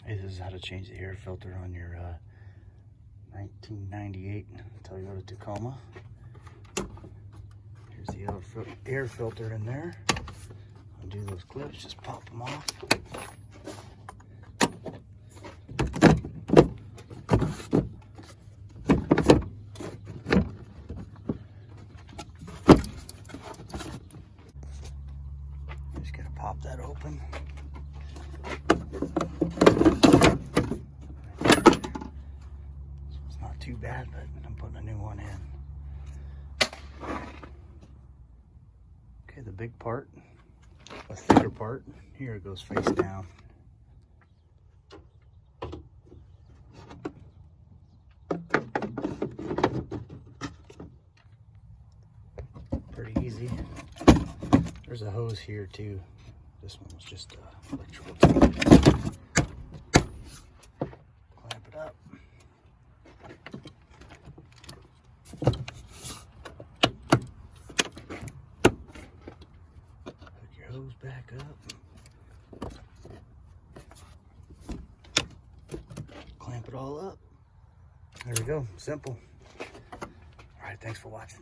Hey, this is how to change the air filter on your 1998 Toyota Tacoma. Here's the air filter in there. Undo those clips, just pop them off. Just gotta pop that open. It's not too bad, but I'm putting a new one in. Okay, the big part, the thicker part, here it goes face down. Pretty easy. There's a hose here too. This one was just electrical tape. Clamp it up. Hook your hose back up. Clamp it all up. There we go. Simple. All right, thanks for watching.